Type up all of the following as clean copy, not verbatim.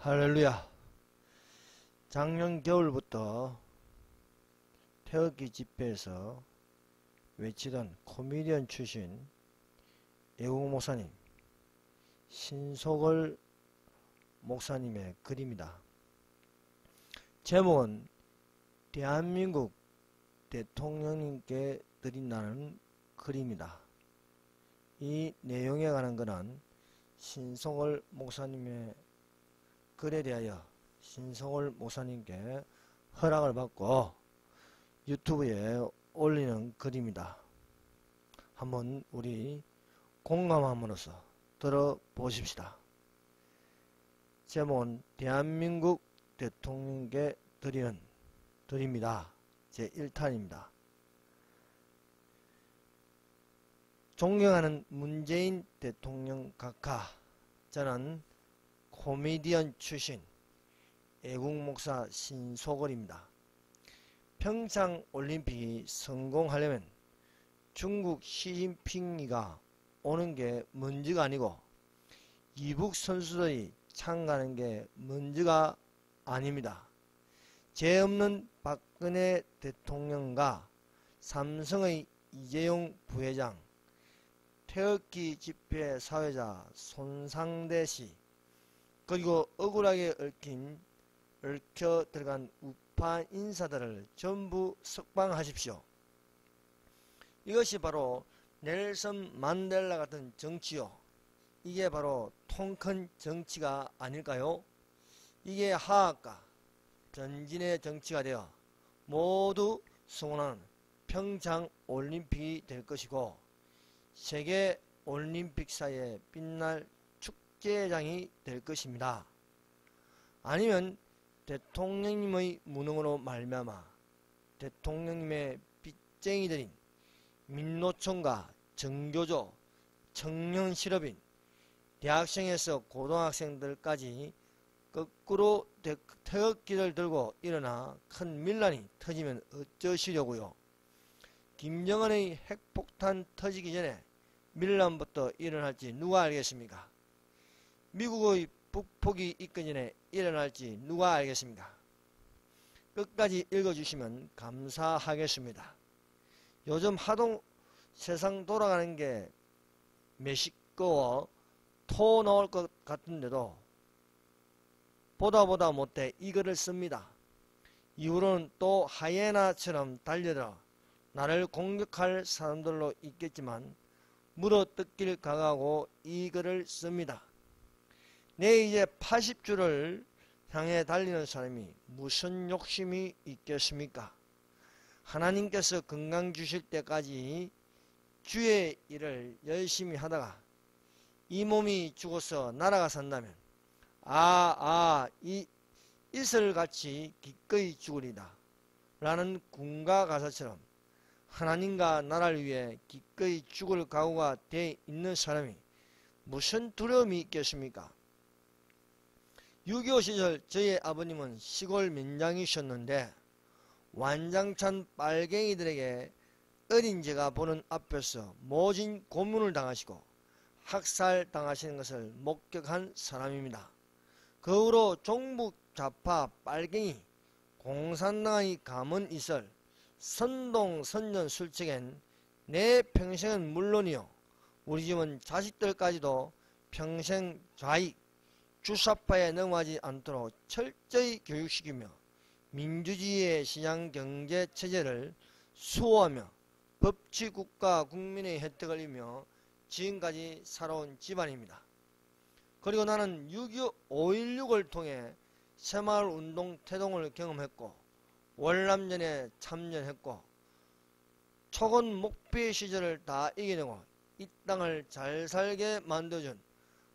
할렐루야. 작년 겨울부터 태극기 집회에서 외치던 코미디언 출신 애국 목사님 신속월 목사님의 글입니다. 제목은 대한민국 대통령님께 드린다는 글입니다. 이 내용에 관한 것은 신속월 목사님의 글에 대하여 신속월 목사님께 허락을 받고 유튜브에 올리는 글입니다. 한번 우리 공감함으로써 들어보십시다. 제목은 대한민국 대통령께 드립니다. 제1탄입니다. 존경하는 문재인 대통령 각하, 저는 코미디언 출신 애국목사 신속월입니다. 평창올림픽이 성공하려면 중국 시진핑이가 오는 게 먼저가 아니고 이북 선수들이 참가하는 게 먼저가 아닙니다. 죄 없는 박근혜 대통령과 삼성의 이재용 부회장, 태극기 집회 사회자 손상대 씨, 그리고 억울하게 얽혀 들어간 우파 인사들을 전부 석방하십시오. 이것이 바로 넬슨 만델라 같은 정치요. 이게 바로 통 큰 정치가 아닐까요? 이게 하악과 전진의 정치가 되어 모두 성원하는 평창올림픽이 될 것이고 세계올림픽사에 빛날 축제장이 될 것입니다. 아니면 대통령님의 무능으로 말미암아 대통령님의 빚쟁이들인 민노총과 정교조, 청년실업인, 대학생에서 고등학생들까지 거꾸로 태극기를 들고 일어나 큰 밀란이 터지면 어쩌시려고요. 김정은의 핵폭탄 터지기 전에 밀란부터 일어날지 누가 알겠습니까? 미국의 북폭이 있기 전에 일어날지 누가 알겠습니까? 끝까지 읽어주시면 감사하겠습니다. 요즘 하도 세상 돌아가는 게 매시꺼워 토 나올 것 같은데도 보다 못해 이 글을 씁니다. 이후로는 또 하이에나처럼 달려들어 나를 공격할 사람들로 있겠지만 물어뜯길 각오하고 이 글을 씁니다. 내 이제 80주를 향해 달리는 사람이 무슨 욕심이 있겠습니까? 하나님께서 건강 주실 때까지 주의 일을 열심히 하다가 이 몸이 죽어서 나라가 산다면 이 이슬같이 기꺼이 죽으리다 라는 군가 가사처럼 하나님과 나라를 위해 기꺼이 죽을 각오가 돼 있는 사람이 무슨 두려움이 있겠습니까? 6.25 시절 저희 아버님은 시골 면장이셨는데 완장찬 빨갱이들에게 어린 제가 보는 앞에서 모진 고문을 당하시고 학살당하시는 것을 목격한 사람입니다. 그 후로 종북 좌파 빨갱이 공산당의 감은 이설 선동 선전 술책엔 내 평생은 물론이요 우리 집은 자식들까지도 평생 좌익 주사파에 넘어가지 않도록 철저히 교육시키며 민주주의의 시장 경제 체제를 수호하며 법치국가 국민의 혜택을 이며 지금까지 살아온 집안입니다. 그리고 나는 6.25 5.16을 통해 새마을운동 태동을 경험했고 월남전에 참전했고 초건 목피 시절을 다 이겨내고 이 땅을 잘 살게 만들어준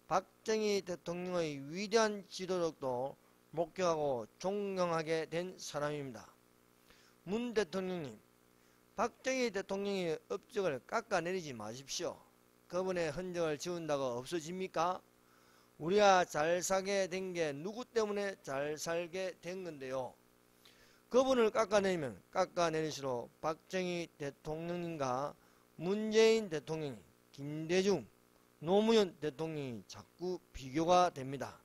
박정희 대통령의 위대한 지도력도 목격하고 존경하게 된 사람입니다. 문 대통령님, 박정희 대통령의 업적을 깎아내리지 마십시오. 그분의 흔적을 지운다고 없어집니까? 우리가 잘 살게 된 게 누구 때문에 잘 살게 된 건데요. 그분을 깎아내리면 깎아내릴수록 박정희 대통령님과 문재인 대통령이, 김대중, 노무현 대통령이 자꾸 비교가 됩니다.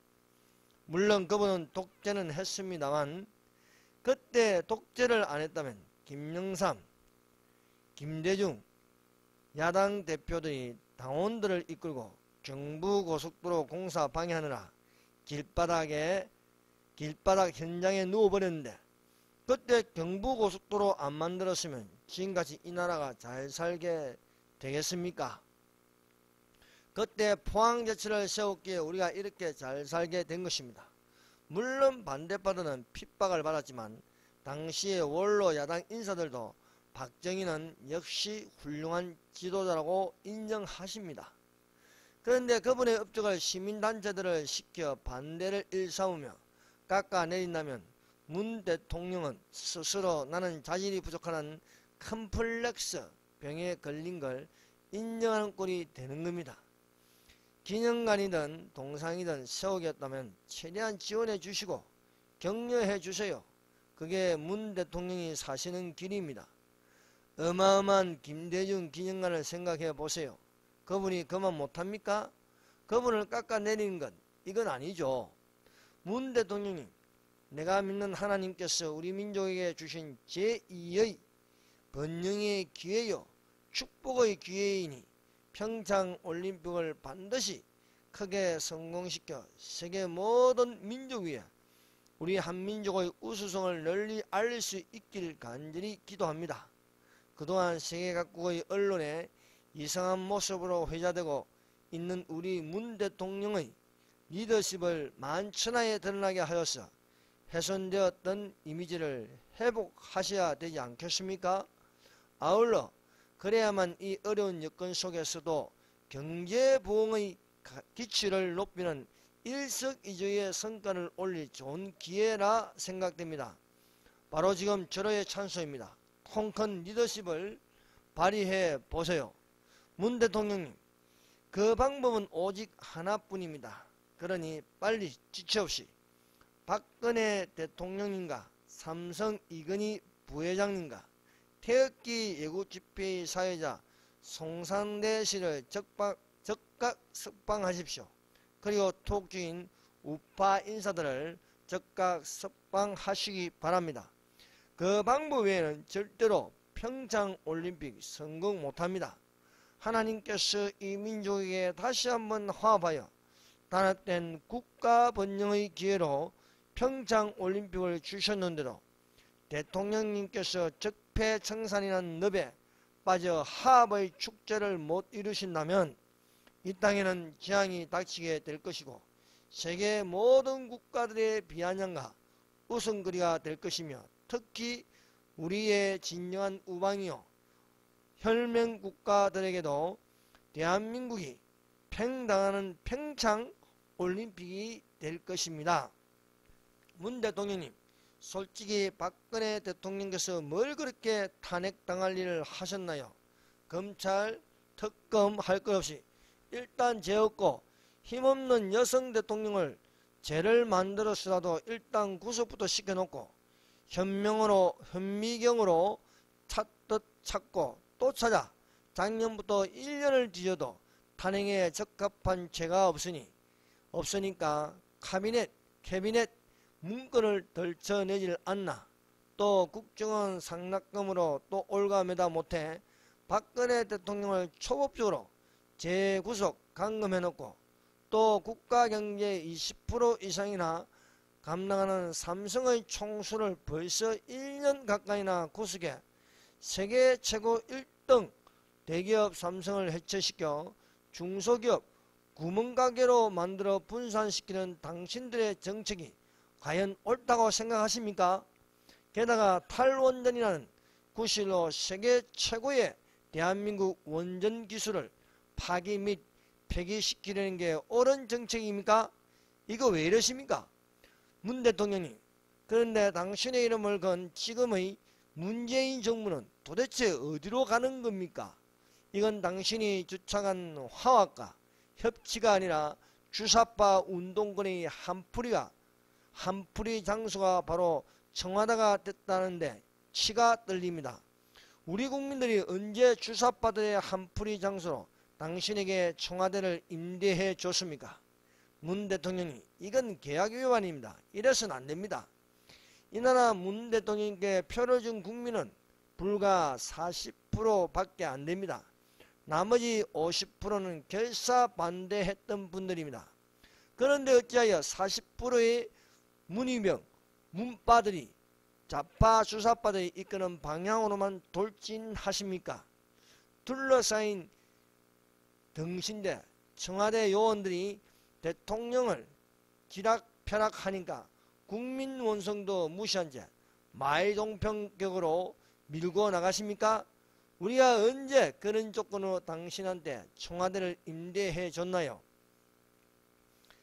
물론 그분은 독재는 했습니다만 그때 독재를 안 했다면 김영삼, 김대중 야당 대표들이 당원들을 이끌고 경부고속도로 공사 방해하느라 길바닥 현장에 누워버렸는데 그때 경부고속도로 안 만들었으면 지금같이 이 나라가 잘 살게 되겠습니까? 그때 포항제철을 세웠기에 우리가 이렇게 잘 살게 된 것입니다. 물론 반대파들은 핍박을 받았지만 당시의 원로 야당 인사들도 박정희는 역시 훌륭한 지도자라고 인정하십니다. 그런데 그분의 업적을 시민단체들을 시켜 반대를 일삼으며 깎아내린다면 문 대통령은 스스로 나는 자질이 부족하는 컴플렉스 병에 걸린 걸 인정하는 꼴이 되는 겁니다. 기념관이든 동상이든 세우겠다면 최대한 지원해 주시고 격려해 주세요. 그게 문 대통령이 사시는 길입니다. 어마어마한 김대중 기념관을 생각해 보세요. 그분이 그만 못합니까? 그분을 깎아내리는 건 이건 아니죠. 문 대통령님, 내가 믿는 하나님께서 우리 민족에게 주신 제2의 번영의 기회요 축복의 기회이니 평창올림픽을 반드시 크게 성공시켜 세계 모든 민족 위에 우리 한민족의 우수성을 널리 알릴 수 있길 간절히 기도합니다. 그동안 세계 각국의 언론에 이상한 모습으로 회자되고 있는 우리 문 대통령의 리더십을 만천하에 드러나게 하여서 훼손되었던 이미지를 회복하셔야 되지 않겠습니까? 아울러 그래야만 이 어려운 여건 속에서도 경제부흥의 기치를 높이는 일석이조의 성과를 올릴 좋은 기회라 생각됩니다. 바로 지금 절호의 찬스입니다. 통큰 리더십을 발휘해 보세요. 문 대통령님, 그 방법은 오직 하나뿐입니다. 그러니 빨리 지체없이 박근혜 대통령님과 삼성 이건희 부회장님과 태극기 예구집회의 사회자 송상대 씨를 적각 석방하십시오. 그리고 토목주인 우파 인사들을 적각 석방하시기 바랍니다. 그 방법 외에는 절대로 평창올림픽 성공 못합니다. 하나님께서 이 민족에게 다시 한번 화합하여 단합된 국가 번영의 기회로 평창올림픽을 주셨는데도 대통령님께서 적폐청산이라는 늪에 빠져 화합의 축제를 못 이루신다면 이 땅에는 재앙이 닥치게 될 것이고 세계 모든 국가들의 비아냥과 웃음거리가 될 것이며 특히 우리의 진정한 우방이요 혈맹 국가들에게도 대한민국이 팽당하는 평창올림픽이 될 것입니다. 문 대통령님, 솔직히 박근혜 대통령께서 뭘 그렇게 탄핵당할 일을 하셨나요? 검찰, 특검 할 것 없이 일단 죄 없고 힘없는 여성 대통령을 죄를 만들어서라도 일단 구속부터 시켜놓고 현미경으로 찾듯 찾고 또 찾아 작년부터 1년을 뒤져도 탄핵에 적합한 죄가 없으니까 캐비넷 문건을 덜쳐내질 않나. 또 국정원 상납금으로 또 올가매다 못해 박근혜 대통령을 초법적으로 재구속 감금해놓고 또 국가경제 20% 이상이나 감당하는 삼성의 총수를 벌써 1년 가까이나 구속해 세계 최고 1등 대기업 삼성을 해체시켜 중소기업 구멍가게로 만들어 분산시키는 당신들의 정책이 과연 옳다고 생각하십니까? 게다가 탈원전이라는 구실로 세계 최고의 대한민국 원전 기술을 파기 및 폐기시키려는 게 옳은 정책입니까? 이거 왜 이러십니까? 문 대통령님, 그런데 당신의 이름을 건 지금의 문재인 정부는 도대체 어디로 가는 겁니까? 이건 당신이 주창한 화합과 협치가 아니라 주사파 운동권의 한풀이 장소가 바로 청와대가 됐다는데 치가 떨립니다. 우리 국민들이 언제 주사파들의 한풀이 장소로 당신에게 청와대를 임대해 줬습니까? 문 대통령이 이건 계약 위반입니다. 이래서는 안 됩니다. 이 나라 문 대통령께 표를 준 국민은 불과 40%밖에 안 됩니다. 나머지 50%는 결사 반대했던 분들입니다. 그런데 어찌하여 40%의 문의병, 문바들이 좌파 주사파들이 이끄는 방향으로만 돌진하십니까? 둘러싸인 등신대 청와대 요원들이 대통령을 지락펴락하니까 국민 원성도 무시한 채 말동평격으로 밀고 나가십니까? 우리가 언제 그런 조건으로 당신한테 청와대를 임대해 줬나요?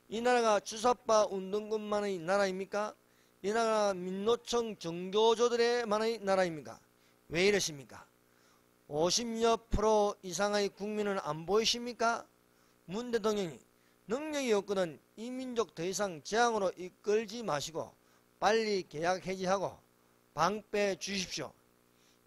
이 나라가 주사파 운동권만의 나라입니까? 이 나라가 민노총 정교조들의만의 나라입니까? 왜 이러십니까? 50여 % 이상의 국민은 안 보이십니까? 문 대통령이 능력이 없거든 이 민족 더 이상 재앙으로 이끌지 마시고 빨리 계약 해지하고 방 빼 주십시오.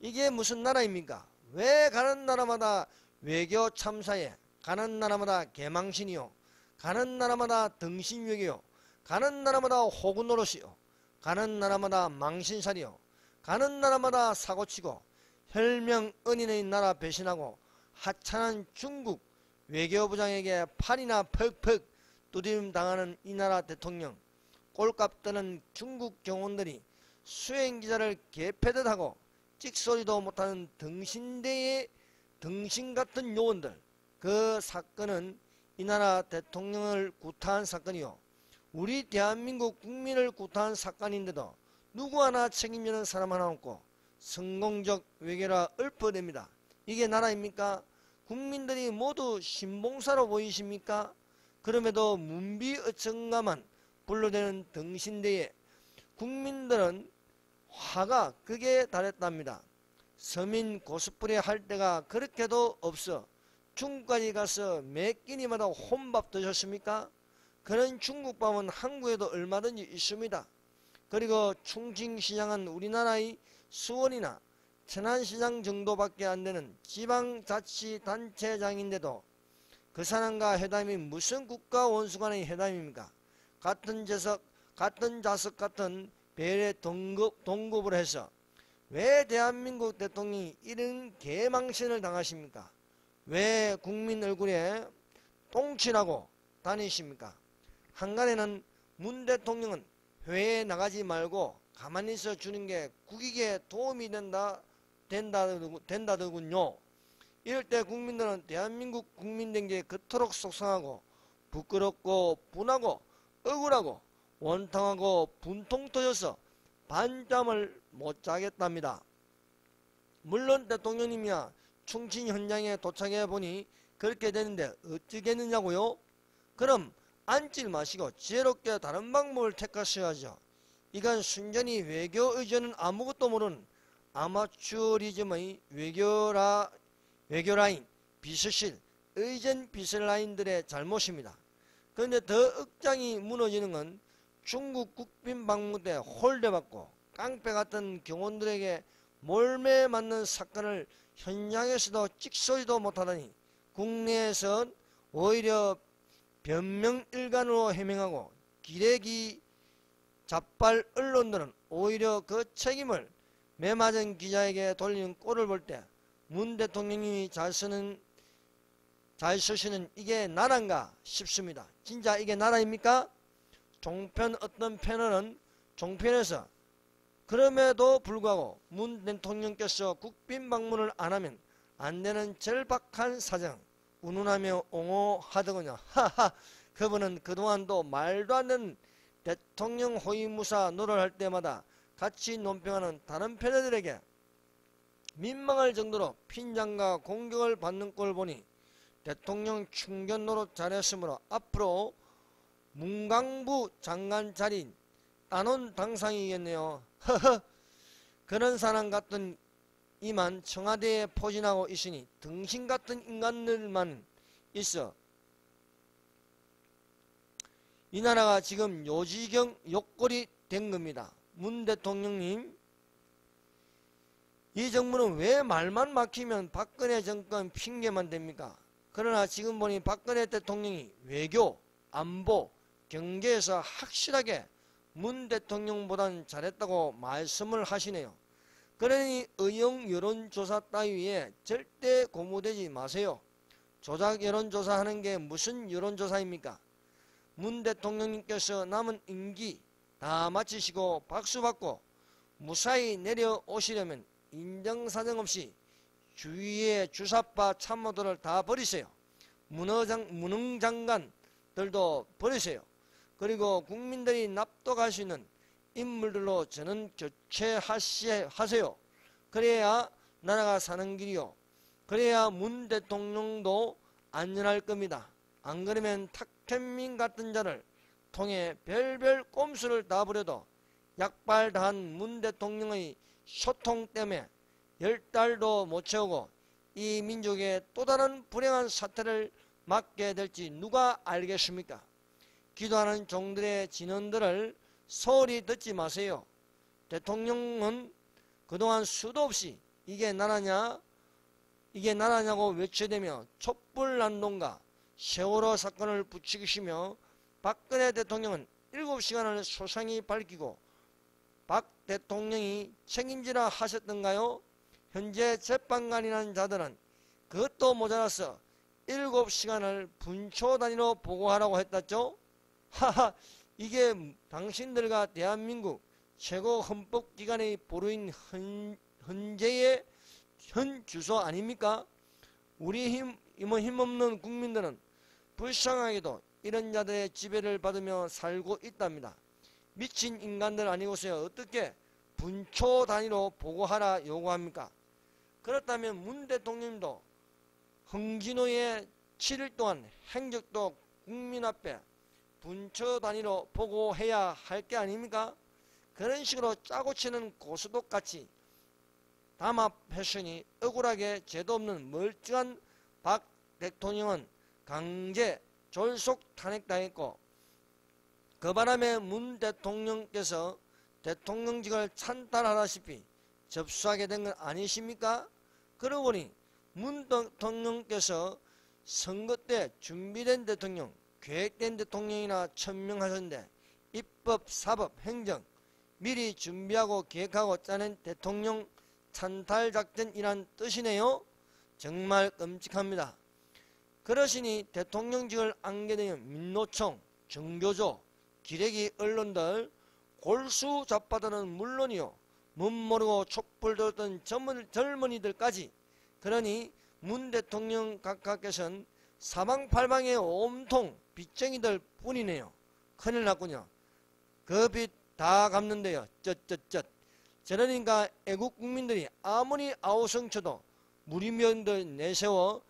이게 무슨 나라입니까? 왜 가는 나라마다 외교 참사에, 가는 나라마다 개망신이요, 가는 나라마다 등신외교요, 가는 나라마다 호구 노릇이요, 가는 나라마다 망신살이요, 가는 나라마다 사고치고 혈명 은인의 나라 배신하고 하찮은 중국 외교부장에게 팔이나 퍽퍽 두드림 당하는 이 나라 대통령, 꼴값 드는 중국 경호원들이 수행기자를 개패듯 하고 찍소리도 못하는 등신대의 등신같은 요원들, 그 사건은 이 나라 대통령을 구타한 사건이요, 우리 대한민국 국민을 구타한 사건인데도 누구 하나 책임지는 사람 하나 없고 성공적 외교라 읊어댑니다. 이게 나라입니까? 국민들이 모두 신봉사로 보이십니까? 그럼에도 문비어천가만 불러대는 등신대에 국민들은 화가 극에 달했답니다. 서민 코스프레 할 때가 그렇게도 없어 중국까지 가서 몇 끼니마다 혼밥 드셨습니까? 그런 중국밥은 한국에도 얼마든지 있습니다. 그리고 충칭시장은 우리나라의 수원이나 천안시장 정도밖에 안 되는 지방자치단체장인데도 그 사람과 회담이 무슨 국가 원수 간의 회담입니까? 같은 자석 같은 배에 동급을 해서 왜 대한민국 대통령이 이런 개망신을 당하십니까? 왜 국민 얼굴에 똥칠하고 다니십니까? 한간에는 문 대통령은 회에 나가지 말고 가만히 있어 주는 게 국익에 도움이 된다더군요. 이럴 때 국민들은 대한민국 국민된 게 그토록 속상하고 부끄럽고 분하고 억울하고 원통하고 분통 터져서 밤잠을 못 자겠답니다. 물론 대통령님이야 충칭 현장에 도착해 보니 그렇게 되는데 어찌겠느냐고요? 그럼 앉질 마시고 지혜롭게 다른 방법을 택하셔야죠. 이건 순전히 외교 의전은 아무것도 모르는 아마추어리즘의 외교라인, 비서실, 의전 비서라인들의 잘못입니다. 그런데 더 억장이 무너지는 건 중국 국빈 방문 때 홀대받고 깡패 같은 경호원들에게 몰매 맞는 사건을 현장에서도 찍소리도 못하다니 국내에선 오히려 변명일관으로 해명하고 기레기 잡발 언론들은 오히려 그 책임을 매맞은 기자에게 돌리는 꼴을 볼 때 문 대통령이 잘 쓰시는 이게 나라인가 싶습니다. 진짜 이게 나라입니까? 종편 어떤 패널은 종편에서 그럼에도 불구하고 문 대통령께서 국빈 방문을 안 하면 안 되는 절박한 사정 운운하며 옹호하더군요. 하하, 그분은 그동안도 말도 안 되는 대통령 호위무사 노릇을 할 때마다 같이 논평하는 다른 패널들에게 민망할 정도로 핀잔과 공격을 받는 꼴을 보니 대통령 충견 노릇 잘했으므로 앞으로 문광부 장관 자리 따놓은 당상이겠네요. 허허, 그런 사람 같은 이만 청와대에 포진하고 있으니 등신같은 인간들만 있어 이 나라가 지금 요지경 욕골이 된 겁니다. 문 대통령님, 이 정부는 왜 말만 막히면 박근혜 정권 핑계만 댑니까? 그러나 지금 보니 박근혜 대통령이 외교, 안보, 경제에서 확실하게 문 대통령보단 잘했다고 말씀을 하시네요. 그러니 의용 여론조사 따위에 절대 고무되지 마세요. 조작 여론조사하는 게 무슨 여론조사입니까? 문 대통령님께서 남은 임기 다 마치시고 박수받고 무사히 내려오시려면 인정사정 없이 주위의 주사파 참모들을 다 버리세요. 무능장관들도 버리세요. 그리고 국민들이 납득할 수 있는 인물들로 저는 교체하세요. 그래야 나라가 사는 길이요. 그래야 문 대통령도 안전할 겁니다. 안 그러면 탁현민 같은 자를 통해 별별 꼼수를 다 부려도 약발다한 문 대통령의 소통 때문에 10달도 못 채우고 이 민족의 또 다른 불행한 사태를 맞게 될지 누가 알겠습니까? 기도하는 종들의 진언들을 소홀히 듣지 마세요. 대통령은 그동안 수도 없이 이게 나라냐고 외쳐대며 촛불난동과 세월호 사건을 부추기시며 박근혜 대통령은 7시간을 소상히 밝히고 박 대통령이 책임지라 하셨던가요? 현재 재판관이라는 자들은 그것도 모자라서 7시간을 분초 단위로 보고하라고 했다죠? 하하, 이게 당신들과 대한민국 최고 헌법기관의 보루인 헌재의 현 주소 아닙니까? 우리 힘없는 국민들은 불쌍하게도 이런 자들의 지배를 받으며 살고 있답니다. 미친 인간들 아니고서야 어떻게 분초 단위로 보고하라 요구합니까? 그렇다면 문 대통령도 홍진호의 7일 동안 행적도 국민 앞에 분초 단위로 보고해야 할 게 아닙니까? 그런 식으로 짜고 치는 고스톱같이 담합 패션이 억울하게 죄도 없는 멀쩡한 박 대통령은 강제 졸속 탄핵당했고 그 바람에 문 대통령께서 대통령직을 찬탈하다시피 접수하게 된 건 아니십니까? 그러고 보니 문 대통령께서 선거 때 준비된 대통령, 계획된 대통령이나 천명하셨는데 입법, 사법, 행정 미리 준비하고 계획하고 짜낸 대통령 찬탈작전이란 뜻이네요. 정말 끔찍합니다. 그러시니 대통령직을 안게 되면 민노총, 정교조, 기레기 언론들 골수 잡아드는 물론이요. 멋모르고 촛불 들었던 젊은이들까지 그러니 문 대통령 각하께서는 사방팔방에 온통 빚쟁이들 뿐이네요. 큰일 났군요. 그 빚 다 갚는데요. 쩌쩌쩌. 저러니까 애국 국민들이 아무리 아우성쳐도 무리면들 내세워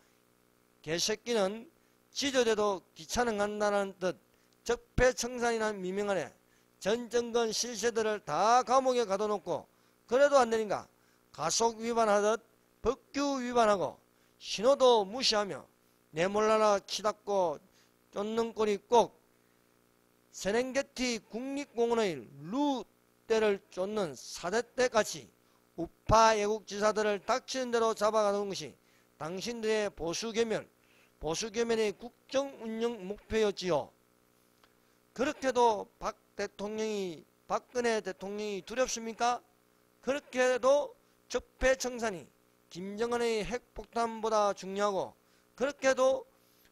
개새끼는 지저대도 귀찮은 한다는 듯 적폐청산이란 미명 아래 전 정권 실세들을 다 감옥에 가둬놓고 그래도 안되니까 가속 위반하듯 법규 위반하고 신호도 무시하며 내몰라라 치닫고 쫓는 꼴이 꼭 세렝게티 국립공원의 루떼를 쫓는 사대떼같이 우파 애국지사들을 닥치는 대로 잡아가는 것이 당신들의 보수개멸의 국정운영 목표였지요. 그렇게도 박근혜 대통령이 두렵습니까? 그렇게도 적폐청산이 김정은의 핵폭탄보다 중요하고 그렇게도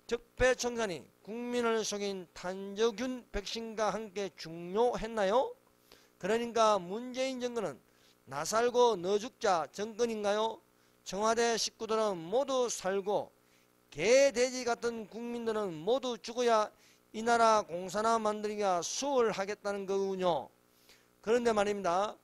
적폐청산이 국민을 속인 탄저균 백신과 함께 중요했나요? 그러니까 문재인 정권은 나 살고 너 죽자 정권인가요? 청와대 식구들은 모두 살고 개 돼지 같은 국민들은 모두 죽어야 이 나라 공사나 만들기가 수월하겠다는 거군요. 그런데 말입니다.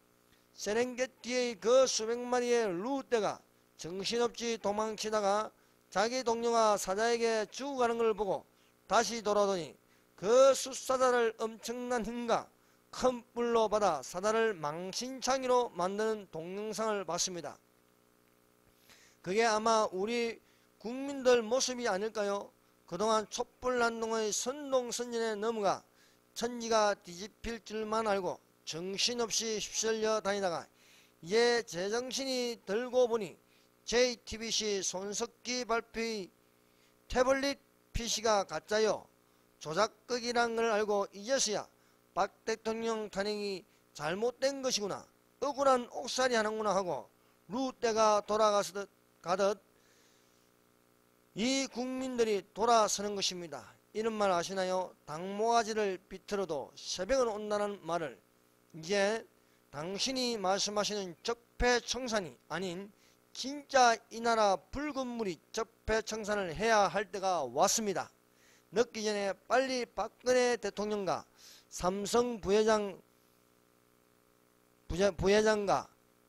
세렝게티의 그 수백 마리의 루떼가 정신없이 도망치다가 자기 동료가 사자에게 죽어가는 걸 보고 다시 돌아오더니 그 숫사자를 엄청난 힘과 큰 뿔로 받아 사자를 망신창이로 만드는 동영상을 봤습니다. 그게 아마 우리 국민들 모습이 아닐까요? 그동안 촛불난동의 선동선전에 넘어가 천지가 뒤집힐 줄만 알고 정신없이 휩쓸려 다니다가 이제 제정신이 들고 보니 JTBC 손석기 발표의 태블릿 PC가 가짜요. 조작극이란 걸 알고 이제서야 박 대통령 탄핵이 잘못된 것이구나, 억울한 옥살이 하는구나 하고 루때가 돌아가듯 이 국민들이 돌아서는 것입니다. 이런 말 아시나요? 당모가지를 비틀어도 새벽은 온다는 말을 이제 당신이 말씀하시는 적폐청산이 아닌 진짜 이 나라 붉은 물이 적폐청산을 해야 할 때가 왔습니다. 늦기 전에 빨리 박근혜 대통령과 삼성 부회장과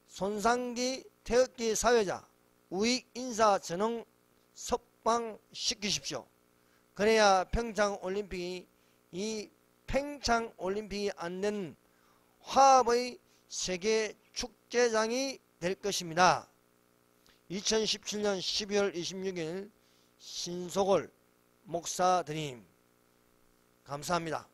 손상기 태극기 사회자 우익인사 전원 석방시키십시오. 그래야 평창올림픽이 이 평창올림픽이 안된 화합의 세계 축제장이 될 것입니다. 2017년 12월 26일 신소골 목사드림 감사합니다.